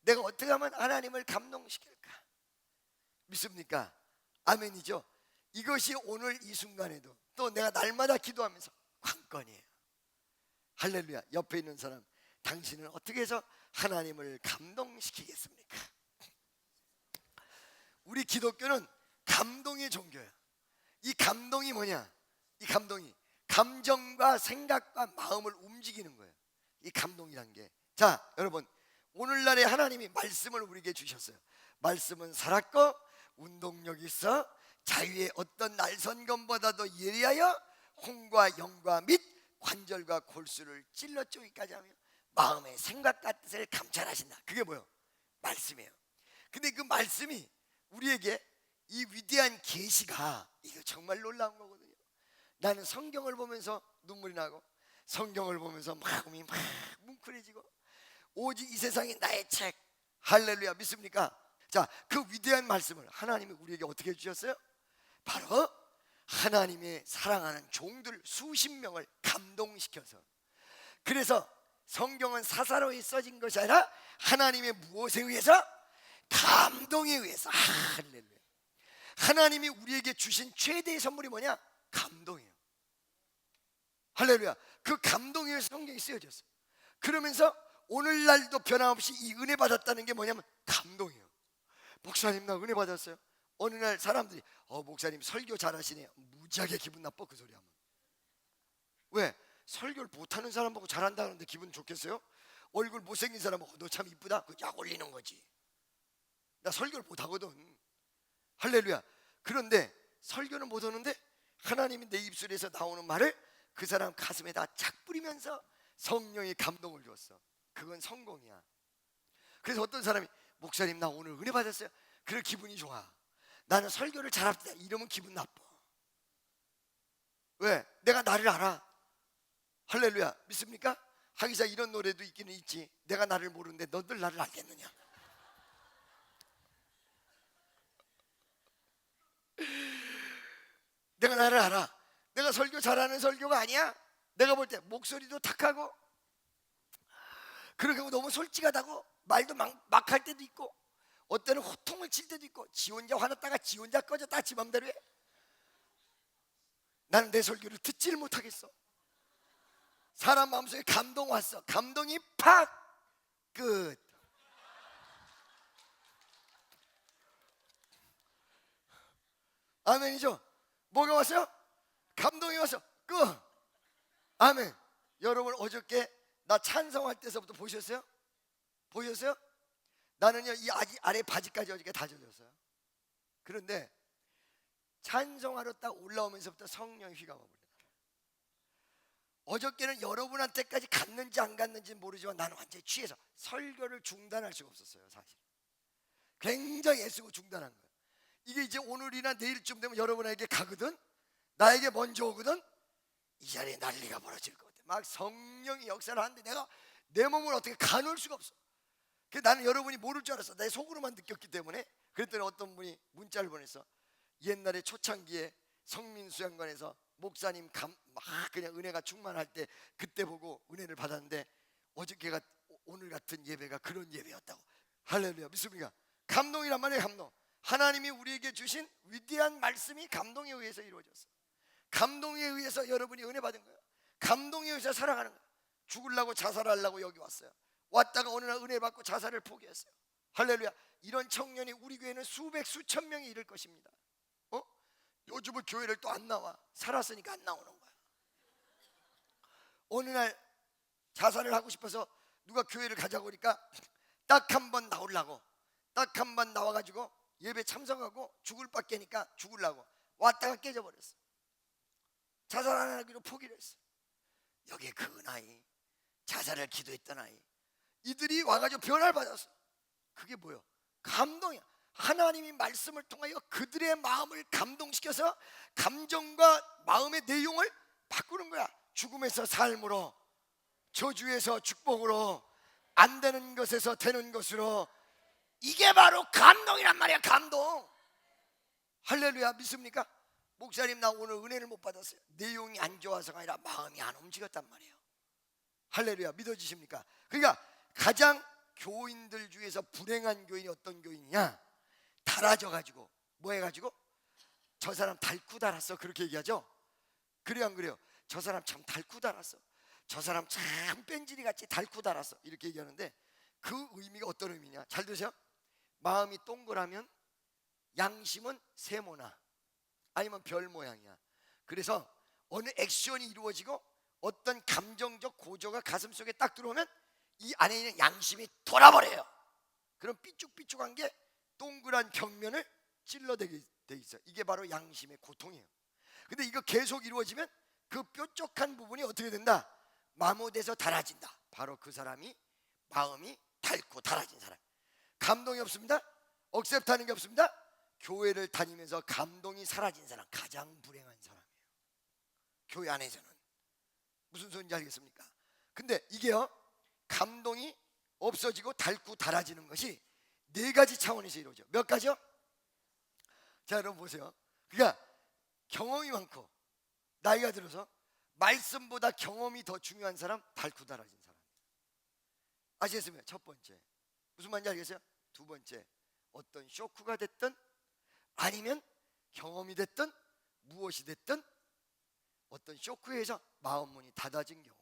내가 어떻게 하면 하나님을 감동시킬까? 믿습니까? 아멘이죠. 이것이 오늘 이 순간에도 또 내가 날마다 기도하면서 관건이에요. 할렐루야. 옆에 있는 사람, 당신은 어떻게 해서 하나님을 감동시키겠습니까? 우리 기독교는 감동의 종교예요. 이 감동이 뭐냐? 이 감동이 감정과 생각과 마음을 움직이는 거예요. 이 감동이란 게. 자, 여러분, 오늘날에 하나님이 말씀을 우리에게 주셨어요. 말씀은 살았고 운동력이 있어 자유의 어떤 날선검보다도 예리하여 혼과 영과 및 관절과 골수를 찔러 쪼기까지 하며 마음의 생각과 뜻을 감찰하신다. 그게 뭐예요? 말씀이에요. 근데 그 말씀이 우리에게 이 위대한 계시가 이거 정말 놀라운 거거든요. 나는 성경을 보면서 눈물이 나고 성경을 보면서 마음이 막 뭉클해지고 오직 이 세상이 나의 책. 할렐루야. 믿습니까? 자, 그 위대한 말씀을 하나님이 우리에게 어떻게 해주셨어요? 바로 하나님의 사랑하는 종들 수십 명을 감동시켜서. 그래서 성경은 사사로이 써진 것이 아니라 하나님의 무엇에 의해서? 감동에 의해서. 할렐루야. 하나님이 우리에게 주신 최대의 선물이 뭐냐? 감동이에요. 할렐루야. 그 감동에 의해서 성경이 쓰여졌어요. 그러면서 오늘날도 변함없이 이 은혜 받았다는 게 뭐냐면 감동이에요. 목사님 나 은혜 받았어요. 어느 날 사람들이 목사님 설교 잘하시네요. 무지하게 기분 나빠 그 소리 하면. 왜? 설교를 못하는 사람 보고 잘한다는데 기분 좋겠어요? 얼굴 못생긴 사람 보고 너 참 이쁘다? 그 약 올리는 거지. 나 설교를 못하거든. 할렐루야. 그런데 설교는 못하는데 하나님이 내 입술에서 나오는 말을 그 사람 가슴에다 착 뿌리면서 성령의 감동을 줬어. 그건 성공이야. 그래서 어떤 사람이 목사님 나 오늘 은혜 받았어요. 그럴 기분이 좋아. 나는 설교를 잘합니다. 이러면 기분 나빠. 왜? 내가 나를 알아. 할렐루야. 믿습니까? 하기사 이런 노래도 있기는 있지. 내가 나를 모르는데 너들 나를 알겠느냐. 내가 나를 알아. 내가 설교 잘하는 설교가 아니야. 내가 볼 때 목소리도 탁하고 그러고 너무 솔직하다고 말도 막 할 때도 있고 어때는 호통을 칠 때도 있고 지 혼자 화났다가 지 혼자 꺼졌다가 지 맘대로 해. 나는 내 설교를 듣지를 못하겠어. 사람 마음속에 감동 왔어. 감동이 팍 끝. 아멘이죠. 뭐가 왔어요? 감동이 왔어. 끝. 아멘. 여러분 어저께 나 찬송할 때서부터 보셨어요? 보셨어요? 나는요 이 아래 바지까지 어저께 다 젖었어요. 그런데 찬송하러 딱 올라오면서부터 성령이 휘감아버려요. 어저께는 여러분한테까지 갔는지 안 갔는지는 모르지만 나는 완전히 취해서 설교를 중단할 수가 없었어요. 사실 굉장히 애쓰고 중단한 거예요. 이게 이제 오늘이나 내일쯤 되면 여러분에게 가거든. 나에게 먼저 오거든. 이 자리에 난리가 벌어질 것 같아. 막 성령이 역사를 하는데 내가 내 몸을 어떻게 가눌 수가 없어. 그래서 나는 여러분이 모를 줄 알았어. 내 속으로만 느꼈기 때문에. 그랬더니 어떤 분이 문자를 보냈어. 옛날에 초창기에 성민수양관에서 목사님 막 그냥 은혜가 충만할 때 그때 보고 은혜를 받았는데 어저께가 오늘 같은 예배가 그런 예배였다고. 할렐루야. 믿습니까? 감동이란 말이에요. 감동. 하나님이 우리에게 주신 위대한 말씀이 감동에 의해서 이루어졌어. 감동에 의해서 여러분이 은혜 받은 거예요. 감동에 의해서 살아가는 거예요. 죽으려고 자살하려고 여기 왔어요. 왔다가 어느 날 은혜 받고 자살을 포기했어요. 할렐루야. 이런 청년이 우리 교회는 수백 수천 명이 이를 것입니다. 요즘은 교회를 또 안 나와. 살았으니까 안 나오는 거야. 어느 날 자살을 하고 싶어서 누가 교회를 가자고 하니까 딱 한 번 나오려고 딱 한 번 나와가지고 예배 참석하고 죽을 밖에니까 죽으려고 왔다가 깨져버렸어. 자살 안 하기로 포기를 했어. 여기에 그 나이 자살을 기도했던 아이 이들이 와가지고 변화를 받았어. 그게 뭐예요? 감동이야. 하나님이 말씀을 통하여 그들의 마음을 감동시켜서 감정과 마음의 내용을 바꾸는 거야. 죽음에서 삶으로, 저주에서 축복으로, 안 되는 것에서 되는 것으로. 이게 바로 감동이란 말이야. 감동. 할렐루야. 믿습니까? 목사님 나 오늘 은혜를 못 받았어요. 내용이 안 좋아서가 아니라 마음이 안 움직였단 말이에요. 할렐루야. 믿어지십니까? 그러니까 가장 교인들 중에서 불행한 교인이 어떤 교인이냐? 달아져 가지고 뭐 해가지고 저 사람 달고 달았어 그렇게 얘기하죠. 그래요 안 그래요? 저 사람 참 달고 달았어. 저 사람 참 뺀질이 같이 달고 달았어 이렇게 얘기하는데 그 의미가 어떤 의미냐? 잘 들으세요. 마음이 동그라면 양심은 세모나 아니면 별 모양이야. 그래서 어느 액션이 이루어지고 어떤 감정적 고조가 가슴속에 딱 들어오면 이 안에 있는 양심이 돌아버려요. 그럼 삐쭉삐쭉한 게 동그란 벽면을 찔러대게 돼 있어. 이게 바로 양심의 고통이에요. 근데 이거 계속 이루어지면 그 뾰족한 부분이 어떻게 된다? 마모돼서 달아진다. 바로 그 사람이 마음이 닳고 달아진 사람. 감동이 없습니다. 억셉트하는 게 없습니다. 교회를 다니면서 감동이 사라진 사람 가장 불행한 사람이에요. 교회 안에서는 무슨 소리인지 알겠습니까? 근데 이게요 감동이 없어지고 닳고 달아지는 것이 네 가지 차원에서 이루어져. 몇 가지요? 자 여러분 보세요. 그러니까 경험이 많고 나이가 들어서 말씀보다 경험이 더 중요한 사람 닳고 달아진 사람. 아시겠습니까? 첫 번째 무슨 말인지 알겠어요? 두 번째 어떤 쇼크가 됐든 아니면 경험이 됐든 무엇이 됐든 어떤 쇼크에 의해서 마음 문이 닫아진 경우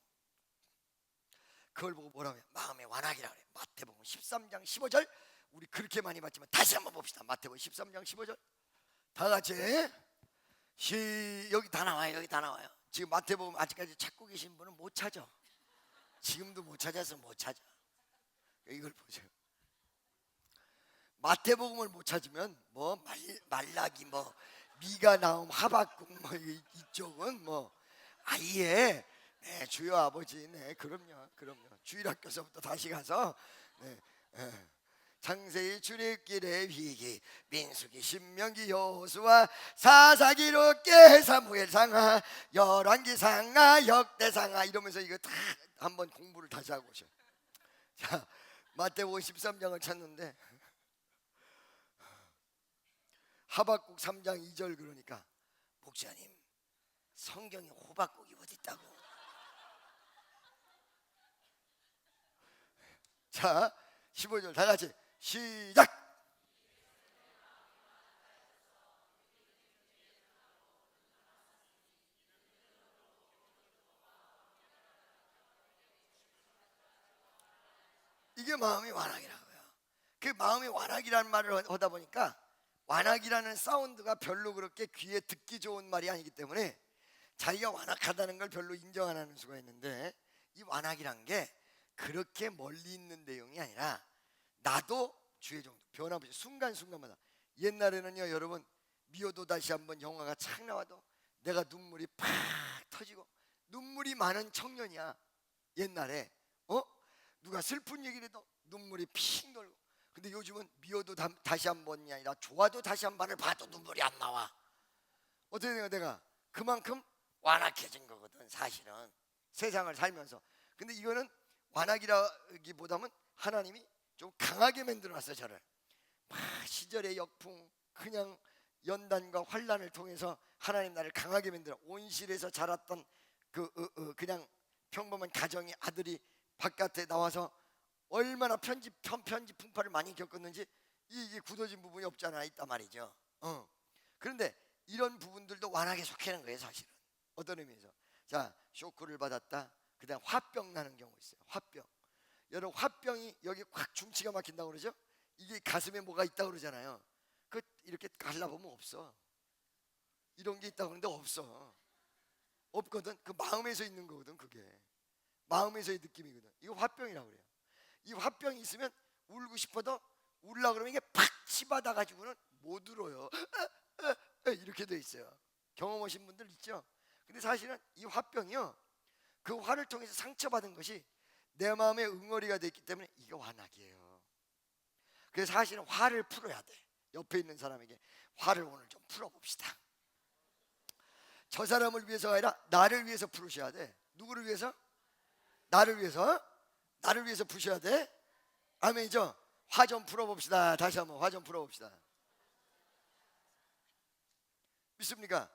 그걸 보고 뭐라고 해요? 마음의 완악이라고 그래요. 마태복음 13장 15절 우리 그렇게 많이 봤지만 다시 한번 봅시다. 마태복음 13장 15절 다 같이 여기 다 나와요. 여기 다 나와요. 지금 마태복음 아직까지 찾고 계신 분은 못 찾아. 지금도 못 찾아서 못 찾아. 이걸 보세요. 마태복음을 못 찾으면 뭐 말라기 뭐 미가 나옴 하박국 뭐 이쪽은 뭐 아예 네, 주여 아버지 네 그럼요 주일학교서부터 다시 가서 네, 창세기 출애굽기의 위기 민수기 신명기 여호수아 사사기 룻기 사무엘 상하 열왕기 상하 역대 상하 이러면서 이거 다 한번 공부를 다시 하고 오셔. 자 마태복음 13장을 찾는데 하박국 3장 2절 그러니까 목사님 성경에 호박국이 어디 있다고? 자 15절 다 같이 시작. 이게 마음의 완악이라고요. 그 마음의 완악이라는 말을 하다 보니까 완악이라는 사운드가 별로 그렇게 귀에 듣기 좋은 말이 아니기 때문에 자기가 완악하다는 걸 별로 인정 안 하는 수가 있는데 이 완악이란 게 그렇게 멀리 있는 내용이 아니라 나도 주의 정도 변화보지 순간순간마다. 옛날에는요 여러분 미워도 다시 한번 영화가 착 나와도 내가 눈물이 팍 터지고 눈물이 많은 청년이야. 옛날에 누가 슬픈 얘기를 해도 눈물이 핑 돌고. 근데 요즘은 미워도 다시 한 번이 아니라 좋아도 다시 한 번을 봐도 눈물이 안 나와. 어떻게 돼요? 내가 그만큼 완악해진 거거든 사실은 세상을 살면서. 근데 이거는 완악이라기보다는 하나님이 좀 강하게 만들어놨어요. 저를 시절의 역풍 그냥 연단과 환난을 통해서 하나님 나를 강하게 만들어 온실에서 자랐던 그냥 평범한 가정의 아들이 바깥에 나와서 얼마나 편지 풍파를 많이 겪었는지 이게 굳어진 부분이 없잖아 있단 말이죠. 그런데 이런 부분들도 완악에 속하는 거예요 사실은. 어떤 의미에서 자 쇼크를 받았다 그다음 화병 나는 경우 있어요. 화병. 여러분 화병이 여기 확 중치가 막힌다고 그러죠. 이게 가슴에 뭐가 있다고 그러잖아요. 그 이렇게 갈라보면 없어. 이런 게 있다고 그러는데 없어. 없거든. 그 마음에서 있는 거거든. 그게 마음에서의 느낌이거든. 이거 화병이라고 그래요. 이 화병이 있으면 울고 싶어도 울라 그러면 이게 팍 치받아 가지고는 못 울어요. 이렇게 돼 있어요. 경험하신 분들 있죠. 근데 사실은 이 화병이요 그 화를 통해서 상처받은 것이 내 마음의 응어리가 됐기 때문에 이거 완악이에요. 그래서 사실은 화를 풀어야 돼. 옆에 있는 사람에게 화를 오늘 좀 풀어봅시다. 저 사람을 위해서가 아니라 나를 위해서 풀으셔야 돼. 누구를 위해서? 나를 위해서. 나를 위해서 푸셔야 돼. 아멘이죠. 화 좀 풀어봅시다. 다시 한번 화 좀 풀어봅시다. 믿습니까?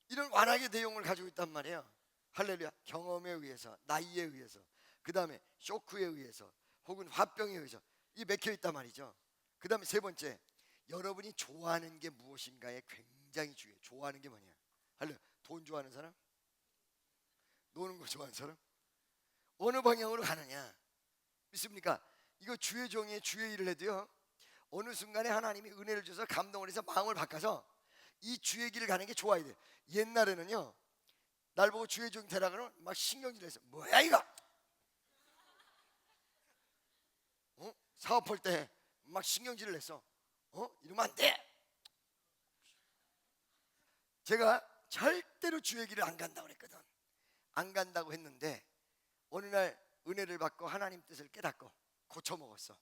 이런 완악의 내용을 가지고 있단 말이에요. 할렐루야. 경험에 의해서, 나이에 의해서, 그 다음에 쇼크에 의해서, 혹은 화병에 의해서 이 맥혀 있단 말이죠. 그 다음에 세 번째, 여러분이 좋아하는 게 무엇인가에 굉장히 중요해요. 좋아하는 게 뭐냐? 할래? 돈 좋아하는 사람? 노는 거 좋아하는 사람? 어느 방향으로 가느냐? 믿습니까? 이거 주의 종의 주의 일을 해도요, 어느 순간에 하나님이 은혜를 줘서 감동을 해서 마음을 바꿔서 이 주의 길을 가는 게 좋아야 돼. 옛날에는요, 날 보고 주의 종 되라 그러면 막 신경질해서 뭐야 이거? 사업할 때 막 신경질을 냈어. 이러면 안 돼. 제가 절대로 주의 길을 안 간다고 그랬거든. 안 간다고 했는데 어느 날 은혜를 받고 하나님 뜻을 깨닫고 고쳐먹었어.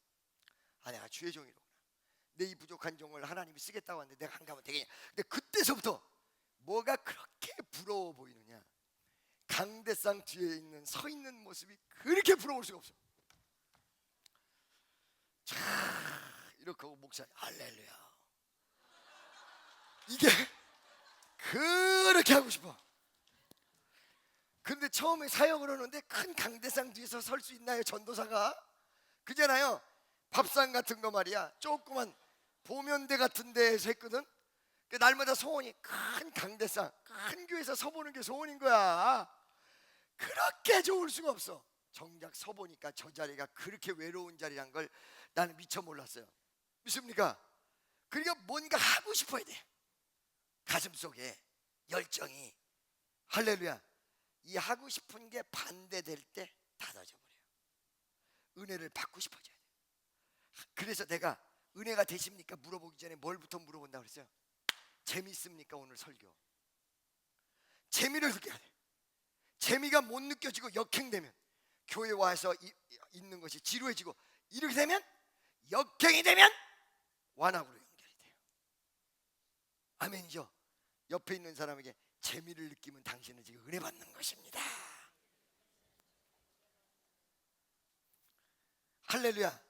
아, 내가 주의 종이로구나. 내 이 부족한 종을 하나님이 쓰겠다고 하는데 내가 안 가면 되겠냐. 근데 그때서부터 뭐가 그렇게 부러워 보이느냐, 강대상 뒤에 있는 서 있는 모습이 그렇게 부러울 수가 없어. 자, 이렇게 하고 목사님 할렐루야, 이게 그렇게 하고 싶어. 근데 처음에 사역을 하는데 큰 강대상 뒤에서 설 수 있나요, 전도사가? 그잖아요. 밥상 같은 거 말이야, 조그만 보면대 같은 데에서 했거든. 날마다 소원이 큰 강대상, 큰 교회에서 서보는 게 소원인 거야. 그렇게 좋을 수가 없어. 정작 서보니까 저 자리가 그렇게 외로운 자리란 걸 나는 미처 몰랐어요. 믿습니까? 그러니까 뭔가 하고 싶어야 돼. 가슴속에 열정이. 할렐루야. 이 하고 싶은 게 반대될 때 닫아져 버려요. 은혜를 받고 싶어져야 돼. 그래서 내가 은혜가 되십니까 물어보기 전에 뭘부터 물어본다고 그랬어요? 재밌습니까 오늘 설교? 재미를 느껴야 돼. 재미가 못 느껴지고 역행되면 교회 와서 있는 것이 지루해지고, 이렇게 되면 역행이 되면 완악으로 연결이 돼요. 아멘이죠? 옆에 있는 사람에게 재미를 느끼면 당신은 지금 은혜 받는 것입니다. 할렐루야.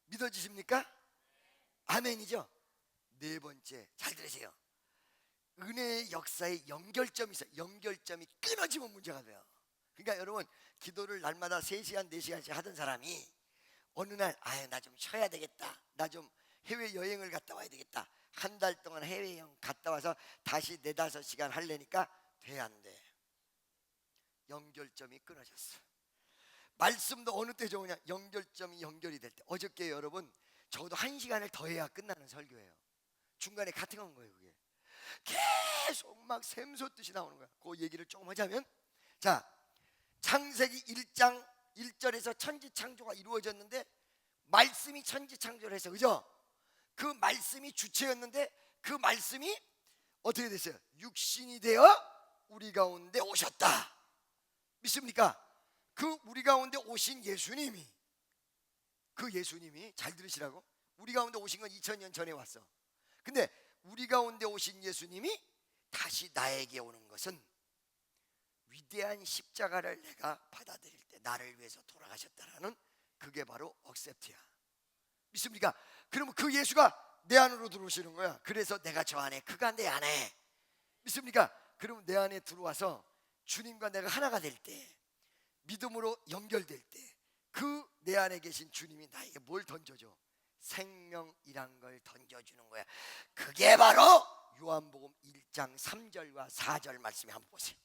믿어지십니까? 아멘이죠? 네 번째, 잘 들으세요. 은혜의 역사에 연결점이 있어요. 연결점이 끊어지면 문제가 돼요. 그러니까 여러분, 기도를 날마다 3시간 4시간씩 하던 사람이 어느 날 나 좀 쉬어야 되겠다, 나 좀 해외여행을 갔다 와야 되겠다, 한 달 동안 해외여행 갔다 와서 다시 4-5시간 하려니까 돼 안 돼? 연결점이 끊어졌어. 말씀도 어느 때 좋으냐? 연결점이 연결이 될 때. 어저께 여러분, 적어도 1시간을 더 해야 끝나는 설교예요. 중간에 카팅한 거예요. 그게 계속 막 샘솟듯이 나오는 거야. 그 얘기를 조금 하자면, 자, 창세기 1장 1절에서 천지창조가 이루어졌는데 말씀이 천지창조를 해서, 그죠? 그 말씀이 주체였는데 그 말씀이 어떻게 됐어요? 육신이 되어 우리 가운데 오셨다. 믿습니까? 그 우리 가운데 오신 예수님이, 그 예수님이, 잘 들으시라고, 우리 가운데 오신 건 2000년 전에 왔어. 근데 우리 가운데 오신 예수님이 다시 나에게 오는 것은 위대한 십자가를 내가 받아들일 때 나를 위해서 돌아가셨다라는, 그게 바로 억셉트야. 믿습니까? 그러면 그 예수가 내 안으로 들어오시는 거야. 그래서 내가 저 안에, 그가 내 안에. 믿습니까? 그러면 내 안에 들어와서 주님과 내가 하나가 될 때, 믿음으로 연결될 때, 그 내 안에 계신 주님이 나에게 뭘 던져줘? 생명이란 걸 던져주는 거야. 그게 바로 요한복음 1장 3절과 4절 말씀에 한번 보세요.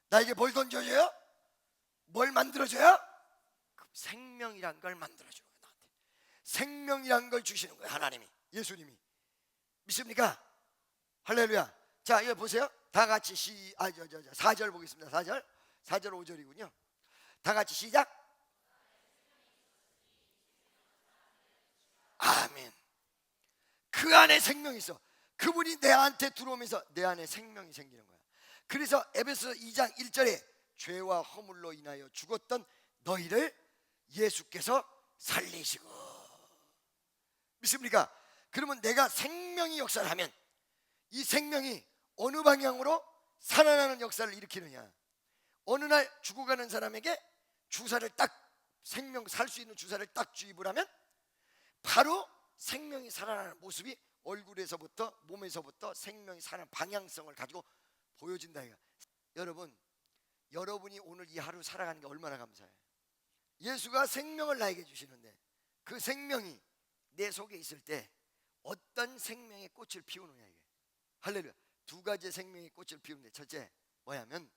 나에게 뭘 던져줘요? 뭘 만들어줘요? 생명이란 걸 만들어주는 거예요. 나한테 생명이란 걸 주시는 거예요. 하나님이, 예수님이. 믿습니까? 할렐루야. 자, 이거 보세요. 다 같이 4절 보겠습니다. 4절 5절이군요. 다 같이 시작. 아멘. 그 안에 생명이 있어. 그분이 내한테 들어오면서 내 안에 생명이 생기는 거야. 그래서 에베소 2장 1절에 죄와 허물로 인하여 죽었던 너희를 예수께서 살리시고. 믿습니까? 그러면 내가 생명이 역사를 하면 이 생명이 어느 방향으로 살아나는 역사를 일으키느냐? 어느 날 죽어가는 사람에게 주사를 딱, 생명 살 수 있는 주사를 딱 주입을 하면 바로 생명이 살아나는 모습이 얼굴에서부터, 몸에서부터 생명이 살아나는 방향성을 가지고 보여진다. 이거. 여러분, 여러분이 오늘 이 하루 살아가는 게 얼마나 감사해요. 예수가 생명을 나에게 주시는데 그 생명이 내 속에 있을 때 어떤 생명의 꽃을 피우느냐 이게. 할렐루야. 두 가지의 생명의 꽃을 피우는데 첫째 뭐냐면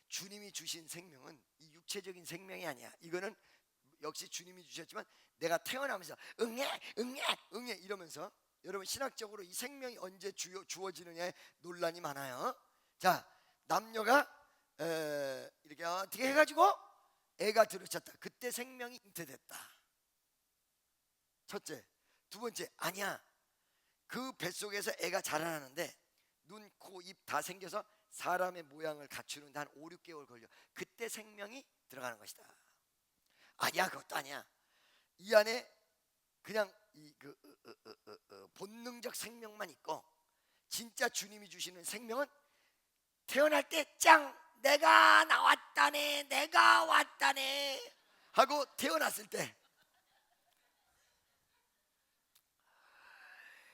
주님이 주신 생명은 이 육체적인 생명이 아니야. 이거는 역시 주님이 주셨지만 내가 태어나면서 응애 이러면서, 여러분 신학적으로 이 생명이 언제 주어지느냐에 논란이 많아요. 자, 남녀가 이렇게 어떻게 해가지고 애가 들으셨다. 그때 생명이 잉태됐다. 첫째. 두 번째, 아니야. 그 뱃속에서 애가 자라나는데 눈, 코, 입 다 생겨서 사람의 모양을 갖추는데 한 5, 6개월 걸려. 그때 생명이 들어가는 것이다. 아니야, 그것도 아니야. 이 안에 그냥 본능적 생명만 있고 진짜 주님이 주시는 생명은 태어날 때 짱! 내가 나왔다네, 내가 왔다네 하고 태어났을 때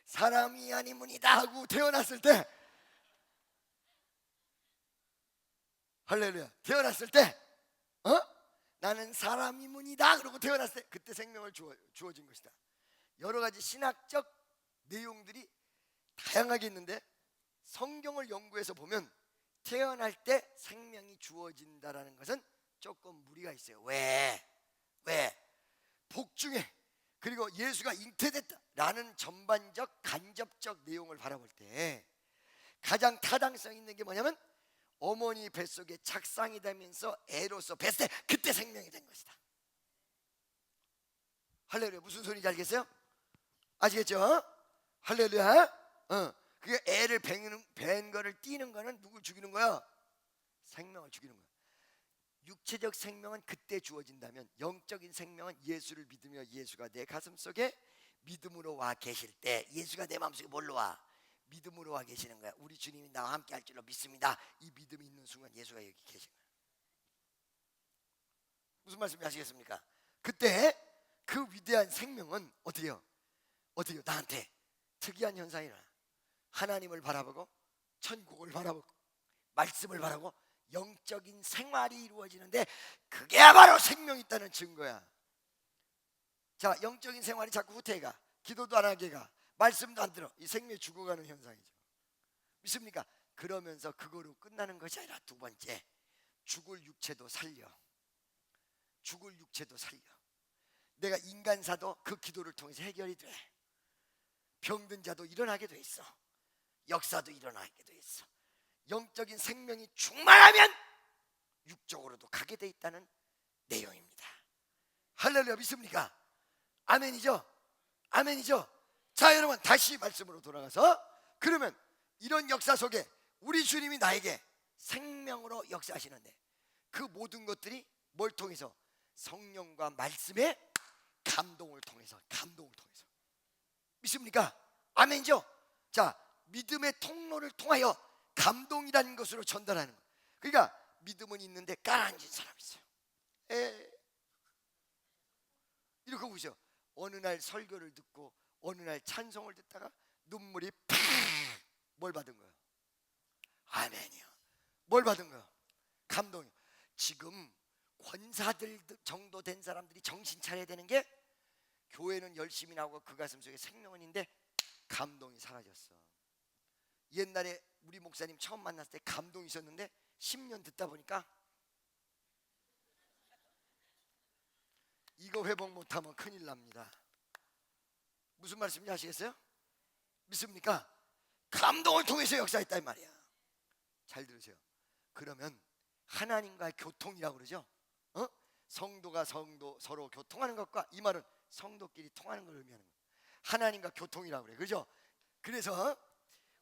사람이 아니문이다 하고 태어났을 때, 할렐루야, 태어났을 때 나는 사람이문이다 그러고 태어났을 때 그때 생명을 주어진 것이다. 여러 가지 신학적 내용들이 다양하게 있는데 성경을 연구해서 보면 태어날 때 생명이 주어진다라는 것은 조금 무리가 있어요. 왜? 복중에 그리고 예수가 잉태됐다라는 전반적 간접적 내용을 바라볼 때 가장 타당성 있는 게 뭐냐면 어머니 뱃속에 착상이 되면서 애로서 뱃에 그때 생명이 된 것이다. 할렐루야. 무슨 소리인지 알겠어요? 아시겠죠? 할렐루야. 그게 애를 벤 거를 띄는 거는 누굴 죽이는 거야? 생명을 죽이는 거야. 육체적 생명은 그때 주어진다면 영적인 생명은 예수를 믿으며 예수가 내 가슴 속에 믿음으로 와 계실 때, 예수가 내 마음속에 뭘로 와? 믿음으로 와 계시는 거야. 우리 주님이 나와 함께 할 줄로 믿습니다. 이 믿음이 있는 순간 예수가 여기 계신 거야. 무슨 말씀인지 아시겠습니까? 그때 그 위대한 생명은 어떻게요? 나한테 특이한 현상이 일어나. 하나님을 바라보고 천국을 바라보고 말씀을 바라보고 영적인 생활이 이루어지는데 그게 바로 생명이 있다는 증거야. 자, 영적인 생활이 자꾸 후퇴가, 기도도 안 하게 가, 말씀도 안 들어. 이 생명이 죽어가는 현상이죠. 믿습니까? 그러면서 그거로 끝나는 것이 아니라 두 번째, 죽을 육체도 살려. 내가 인간사도 그 기도를 통해서 해결이 돼. 병든 자도 일어나게 돼 있어. 역사도 일어나게 돼 있어. 영적인 생명이 충만하면 육적으로도 가게 돼 있다는 내용입니다. 할렐루야. 믿습니까? 아멘이죠? 자, 여러분 다시 말씀으로 돌아가서, 그러면 이런 역사 속에 우리 주님이 나에게 생명으로 역사하시는데 그 모든 것들이 뭘 통해서? 성령과 말씀의 감동을 통해서. 믿습니까? 아멘이죠? 자, 믿음의 통로를 통하여 감동이라는 것으로 전달하는 거예요. 그러니까 믿음은 있는데 가라앉은 사람이 있어요. 이렇게 보세요. 어느 날 설교를 듣고 어느 날 찬송을 듣다가 눈물이 팍, 뭘 받은 거예요? 아멘이요. 뭘 받은 거예요? 감동이요. 지금 권사들 정도 된 사람들이 정신 차려야 되는 게, 교회는 열심히 나오고 그 가슴 속에 생명은 있는데 감동이 사라졌어. 옛날에 우리 목사님 처음 만났을 때 감동이 있었는데 10년 듣다 보니까 이거 회복 못하면 큰일 납니다. 무슨 말씀인지 아시겠어요? 믿습니까? 감동을 통해서 역사했다 이 말이야. 잘 들으세요. 그러면 하나님과의 교통이라고 그러죠. 성도가 서로 교통하는 것과, 이 말은 성도끼리 통하는 걸 의미하는 거예요. 하나님과 교통이라고 그래. 그죠? 그래서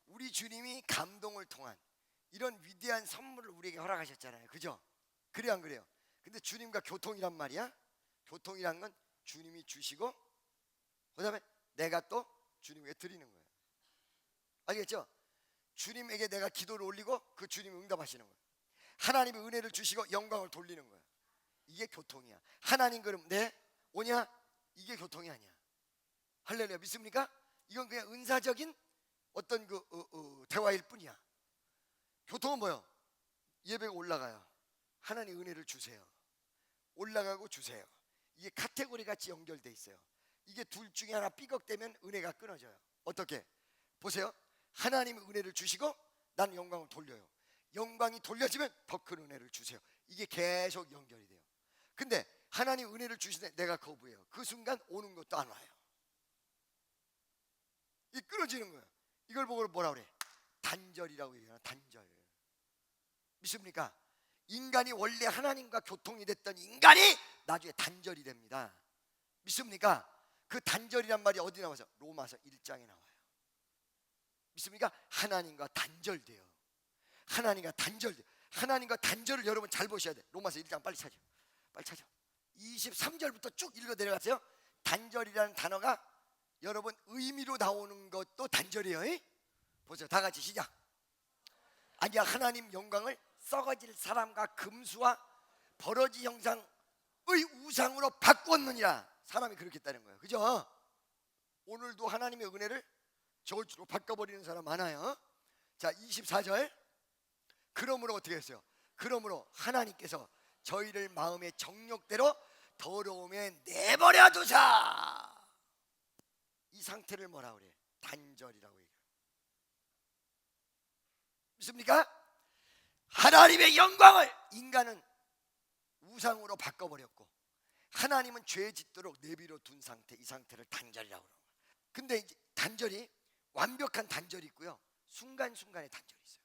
우리 주님이 감동을 통한 이런 위대한 선물을 우리에게 허락하셨잖아요. 그죠? 그래 안 그래요? 근데 주님과 교통이란 말이야. 교통이란 건 주님이 주시고 그 다음에 내가 또 주님에게 드리는 거예요. 알겠죠? 주님에게 내가 기도를 올리고 그 주님이 응답하시는 거예요. 하나님이 은혜를 주시고 영광을 돌리는 거예요. 이게 교통이야. 하나님 그럼 오냐? 이게 교통이 아니야. 할렐루야. 믿습니까? 이건 그냥 은사적인 어떤 대화일 뿐이야. 교통은 뭐요? 예배가 올라가요. 하나님 은혜를 주세요. 올라가고 주세요. 이게 카테고리 같이 연결돼 있어요. 이게 둘 중에 하나 삐걱대면 은혜가 끊어져요. 어떻게? 보세요. 하나님은 은혜를 주시고 나는 영광을 돌려요. 영광이 돌려지면 더 큰 은혜를 주세요. 이게 계속 연결이 돼요. 근데 하나님 은혜를 주시되 내가 거부해요. 그 순간 오는 것도 안 와요. 이 끊어지는 거예요. 이걸 보고 뭐라 그래? 단절이라고 얘기해요. 단절. 믿습니까? 인간이 원래 하나님과 교통이 됐던 인간이 나중에 단절이 됩니다. 믿습니까? 그 단절이란 말이 어디 나와서? 로마서 1장에 나와요. 믿습니까? 하나님과 단절돼요. 하나님과 단절돼요. 하나님과 단절을 여러분 잘 보셔야 돼. 로마서 1장 빨리 찾아. 빨리 찾아. 23절부터 쭉 읽어 내려가세요. 단절이라는 단어가 여러분 의미로 나오는 것도 단절이에요. 보세요. 다 같이 시작. 아니야 하나님 영광을 썩어질 사람과 금수와 버러지 형상의 우상으로 바꾸었느니라. 사람이 그렇게 했다는 거예요. 그죠? 오늘도 하나님의 은혜를 저주로 바꿔버리는 사람 많아요. 자 24절. 그러므로 어떻게 했어요? 그러므로 하나님께서 저희를 마음의 정욕대로 더러움에 내버려 두사. 이 상태를 뭐라 그래? 단절이라고 얘기해요. 믿습니까? 하나님의 영광을 인간은 우상으로 바꿔버렸고 하나님은 죄 짓도록 내비로 둔 상태, 이 상태를 단절이라고 그러는 거예요. 근데 이제 단절이 완벽한 단절이 있고요, 순간순간의 단절이 있어요.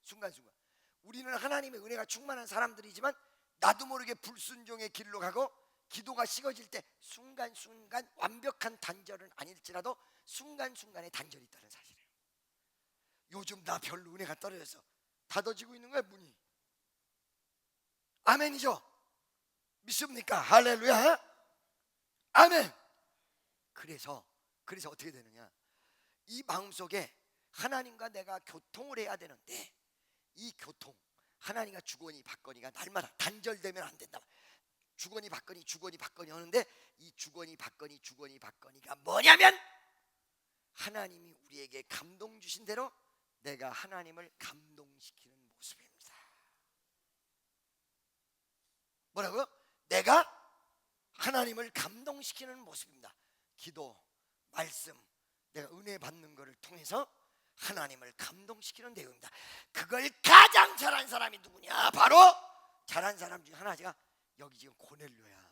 순간순간. 우리는 하나님의 은혜가 충만한 사람들이지만 나도 모르게 불순종의 길로 가고 기도가 식어질 때 순간순간 완벽한 단절은 아닐지라도 순간순간의 단절이 있다는 사실이에요. 요즘 나 별로 은혜가 떨어져서 닫아지고 있는 거야 문이. 아멘이죠? 믿습니까? 할렐루야. 아멘. 그래서 어떻게 되느냐, 이 마음속에 하나님과 내가 교통을 해야 되는데 이 교통, 하나님과 주거니 받거니가 날마다 단절되면 안 된다. 주거니 받거니 하는데 이 주거니 받거니가 뭐냐면 하나님이 우리에게 감동 주신 대로 내가 하나님을 감동시키는 모습입니다. 뭐라고요? 내가 하나님을 감동시키는 모습입니다. 기도, 말씀, 내가 은혜 받는 것을 통해서 하나님을 감동시키는 내용입니다. 그걸 가장 잘한 사람이 누구냐? 바로 잘한 사람 중에 하나가 여기 지금 고넬료야.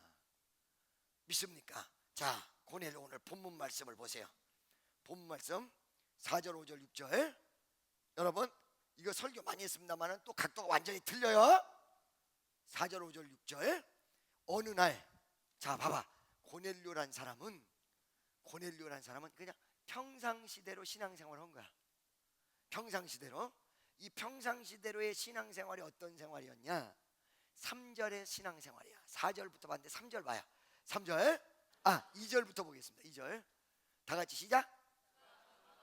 믿습니까? 자, 고넬료 오늘 본문 말씀을 보세요. 본문 말씀 4절 5절 6절. 여러분 이거 설교 많이 했습니다만 또 각도가 완전히 틀려요. 4절 5절 6절. 어느 날, 자 봐봐, 고넬료란 사람은 그냥 평상시대로 신앙생활을 한 거야. 평상시대로. 이 평상시대로의 신앙생활이 어떤 생활이었냐? 3절의 신앙생활이야. 4절부터 봤는데 3절 봐요. 3절. 2절부터 보겠습니다. 2절. 다 같이 시작.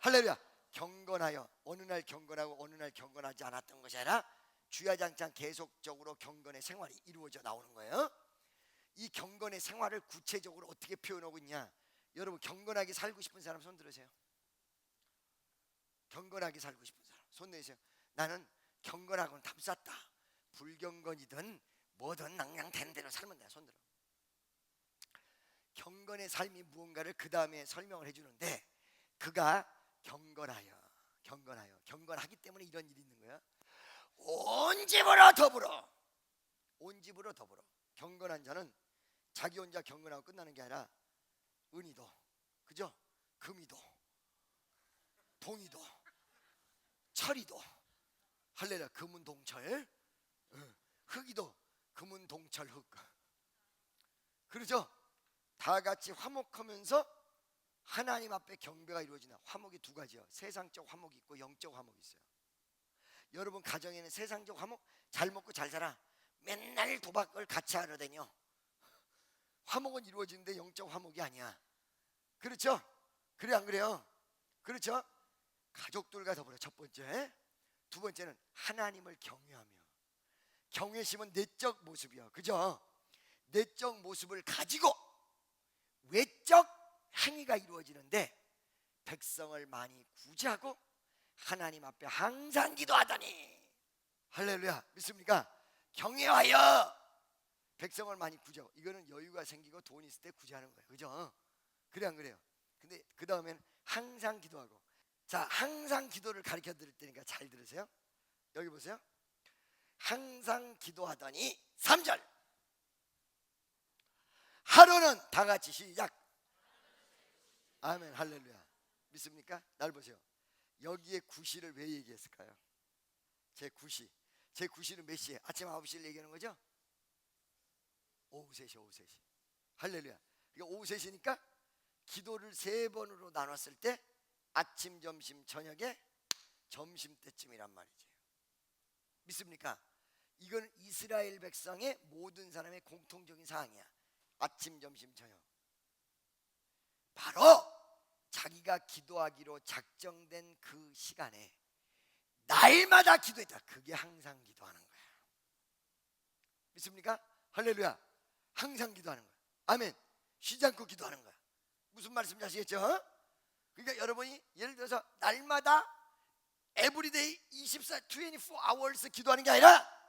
할렐루야. 경건하여, 어느 날 경건하고 어느 날 경건하지 않았던 것이 아니라 주야장창 계속적으로 경건의 생활이 이루어져 나오는 거예요. 이 경건의 생활을 구체적으로 어떻게 표현하고 있냐? 여러분 경건하게 살고 싶은 사람 손 들으세요. 경건하게 살고 싶은 사람 손 내세요. 나는 경건하고는 담쌌다. 불경건이든 뭐든 그냥 되는 대로 살면 돼. 손 들어. 경건의 삶이 무언가를 그 다음에 설명을 해주는데 그가 경건하기 때문에 이런 일이 있는 거야. 온 집으로 더불어. 경건한 자는 자기 혼자 경건하고 끝나는 게 아니라 은이도, 그죠? 금이도, 동이도, 철이도, 할렐루야, 금은동철, 흙이도 금은동철 흙. 그러죠? 다 같이 화목하면서 하나님 앞에 경배가 이루어지나. 화목이 두 가지요. 세상적 화목이 있고 영적 화목이 있어요. 여러분 가정에는 세상적 화목, 잘 먹고 잘 살아. 맨날 도박을 같이 하러 다녀. 화목은 이루어지는데 영적 화목이 아니야. 그렇죠? 그래 안 그래요? 그렇죠? 가족들과 더불어 첫 번째. 두 번째는 하나님을 경외하며. 경외심은 내적 모습이요. 그죠? 내적 모습을 가지고 외적 행위가 이루어지는데 백성을 많이 구제하고 하나님 앞에 항상 기도하다니. 할렐루야. 믿습니까? 경외하여 백성을 많이 구죠. 이거는 여유가 생기고 돈 있을 때 구제하는 거예요. 그죠? 그래 안 그래요? 근데 그 다음에는 항상 기도하고. 자, 항상 기도를 가르쳐 드릴 테니까 잘 들으세요. 여기 보세요. 항상 기도하더니 3절. 하루는 다 같이 시작. 아멘, 할렐루야. 믿습니까? 날 보세요. 여기에 구시를 왜 얘기했을까요? 제 구시. 제 구시는 몇 시에? 아침 9시를 얘기하는 거죠? 오후 3시, 오후 3시. 할렐루야. 그러니까 오후 3시니까 기도를 3번으로 나눴을 때 아침, 점심, 저녁에 점심 때쯤이란 말이죠. 믿습니까? 이건 이스라엘 백성의 모든 사람의 공통적인 사항이야. 아침, 점심, 저녁. 바로 자기가 기도하기로 작정된 그 시간에 날마다 기도했다. 그게 항상 기도하는 거야. 믿습니까? 할렐루야. 항상 기도하는 거야. 아멘. 쉬지 않고 기도하는 거야. 무슨 말씀인지 아시겠죠? 그러니까 여러분이 예를 들어서 날마다 에브리데이 24 hours 기도하는 게 아니라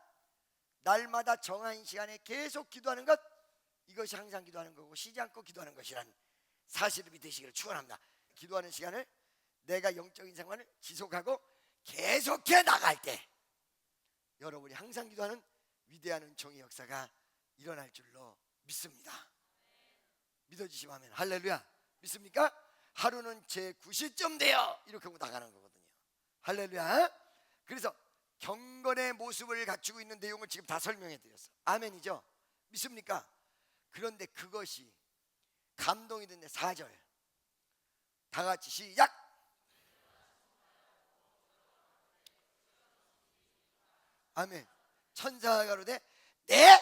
날마다 정한 시간에 계속 기도하는 것, 이것이 항상 기도하는 거고 쉬지 않고 기도하는 것이라는 사실을 믿으시기를 축원합니다. 기도하는 시간을 내가 영적인 생활을 지속하고 계속해 나갈 때 여러분이 항상 기도하는 위대한 은총의 역사가 일어날 줄로 믿습니다. 믿어주시면 하면 할렐루야. 믿습니까? 하루는 제 9시쯤 돼요 이렇게 하고 나가는 거거든요. 할렐루야. 그래서 경건의 모습을 갖추고 있는 내용을 지금 다 설명해 드렸어. 아멘이죠? 믿습니까? 그런데 그것이 감동이 됐네. 4절 다 같이 시작. 아멘. 천사가 가로되 내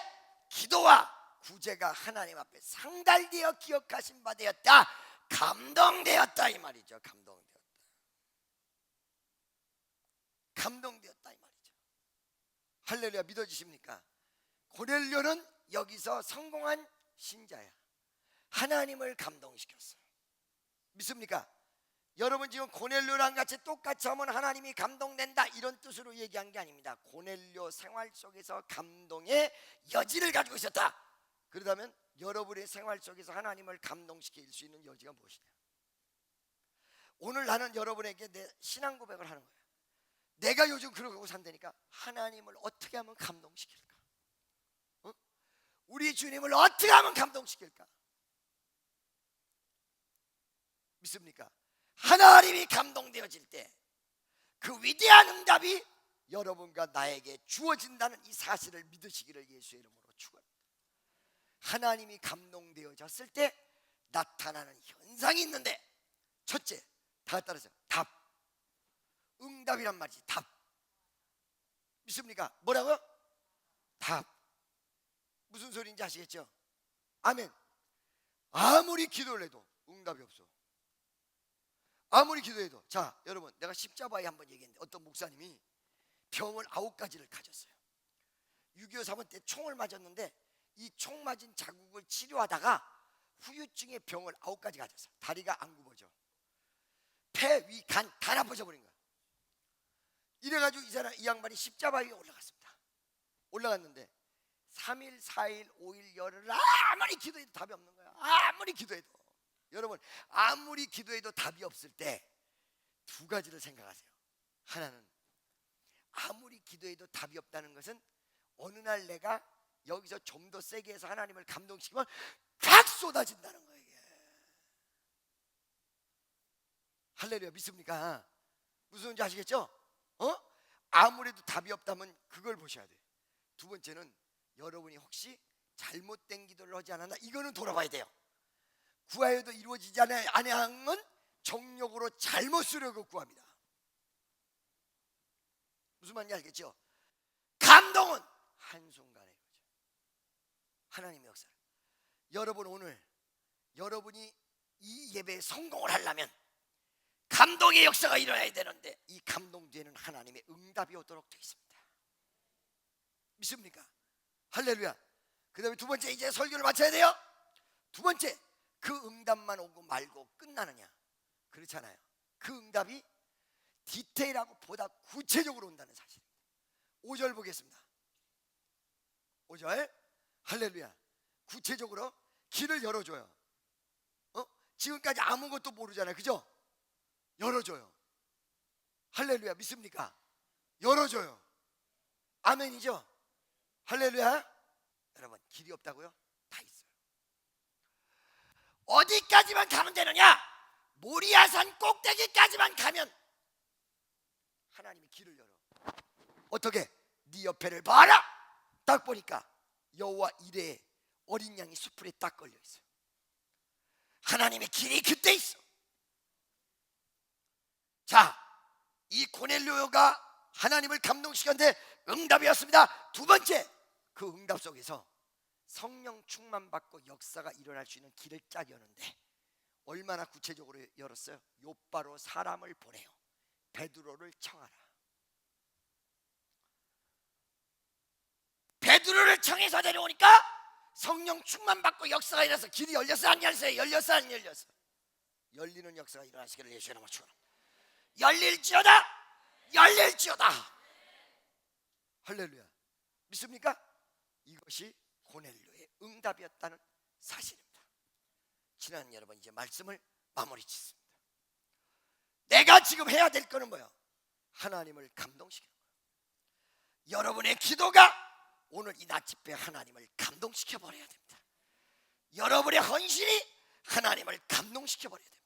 기도와 구제가 하나님 앞에 상달되어 기억하신 바 되었다. 감동되었다 이 말이죠. 감동되었다 이 말이죠. 할렐루야. 믿어지십니까? 고넬료는 여기서 성공한 신자야. 하나님을 감동시켰어. 믿습니까? 여러분 지금 고넬료랑 같이 똑같이 하면 하나님이 감동된다 이런 뜻으로 얘기한 게 아닙니다. 고넬료 생활 속에서 감동의 여지를 가지고 있었다. 그러다면 여러분의 생활 속에서 하나님을 감동시킬 수 있는 여지가 무엇이냐? 오늘 나는 여러분에게 내 신앙 고백을 하는 거예요. 내가 요즘 그러고 산다니까 하나님을 어떻게 하면 감동시킬까? 우리 주님을 어떻게 하면 감동시킬까? 믿습니까? 하나님이 감동되어질 때 그 위대한 응답이 여러분과 나에게 주어진다는 이 사실을 믿으시기를 예수의 이름으로 축원합니다. 하나님이 감동되어졌을 때 나타나는 현상이 있는데 첫째, 다 따라서 답. 응답이란 말이지. 답. 믿습니까? 뭐라고요? 답. 무슨 소리인지 아시겠죠? 아멘. 아무리 기도를 해도 응답이 없어. 아무리 기도해도. 자 여러분, 내가 십자바에 한번 얘기했는데 어떤 목사님이 병을 9가지를 가졌어요. 6.25 사건 때 총을 맞았는데 이 총 맞은 자국을 치료하다가 후유증의 병을 9가지 가졌어요. 다리가 안 굽어져. 폐, 위, 간 다 나빠져 버린 거야. 이래가지고 이 양반이 십자바에 올라갔습니다. 올라갔는데 3일, 4일, 5일, 열흘 아무리 기도해도 답이 없는 거야. 아무리 기도해도. 여러분 아무리 기도해도 답이 없을 때 2가지를 생각하세요. 하나는 아무리 기도해도 답이 없다는 것은 어느 날 내가 여기서 좀 더 세게 해서 하나님을 감동시키면 쫙 쏟아진다는 거예요. 이게. 할렐루야. 믿습니까? 무슨 소리인지 아시겠죠? 아무래도 답이 없다면 그걸 보셔야 돼요. 2번째는 여러분이 혹시 잘못된 기도를 하지 않았나 이거는 돌아봐야 돼요. 구하여도 이루어지지 아니함은 정욕으로 잘못 쓰려고 구합니다. 무슨 말인지 알겠죠? 감동은 한순간의 거죠. 하나님의 역사. 여러분 오늘 여러분이 이 예배에 성공을 하려면 감동의 역사가 일어나야 되는데 이 감동 뒤에는 하나님의 응답이 오도록 되어 있습니다. 믿습니까? 할렐루야. 그 다음에 2번째, 이제 설교를 마쳐야 돼요. 2번째, 그 응답만 오고 말고 끝나느냐? 그렇잖아요. 그 응답이 디테일하고 보다 구체적으로 온다는 사실입니다. 5절 보겠습니다. 5절 할렐루야. 구체적으로 길을 열어줘요. 지금까지 아무것도 모르잖아요, 그죠? 열어줘요. 할렐루야. 믿습니까? 열어줘요. 아멘이죠? 할렐루야. 여러분, 길이 없다고요? 다 있어요. 어디까지만 가면 되느냐? 모리아산 꼭대기까지만 가면 하나님이 길을 열어. 어떻게? 네 옆에를 봐라. 딱 보니까 여호와 이레의 어린 양이 수풀에 딱 걸려 있어요. 하나님의 길이 그때 있어. 자, 이 고넬료가 하나님을 감동시켰는데 응답이었습니다. 두 번째, 그 응답 속에서 성령 충만받고 역사가 일어날 수 있는 길을 짝 여는데 얼마나 구체적으로 열었어요? 욥바로 사람을 보내요. 베드로를 청하라. 베드로를 청해서 데려오니까 성령 충만받고 역사가 일어나서 길이 열렸어 안 열렸어요? 열렸어 안 열렸어? 열리는 역사가 일어나시기를 예수의 이름으로 축원합니다. 열릴지어다. 열릴지어다. 할렐루야. 믿습니까? 이것이 고넬료의 응답이었다는 사실입니다. 지난 여러분, 이제 말씀을 마무리 짓습니다. 내가 지금 해야 될 거는 뭐예요? 하나님을 감동시키는 거예요. 여러분의 기도가 오늘 이 낮 집회 하나님을 감동시켜 버려야 됩니다. 여러분의 헌신이 하나님을 감동시켜 버려야 됩니다.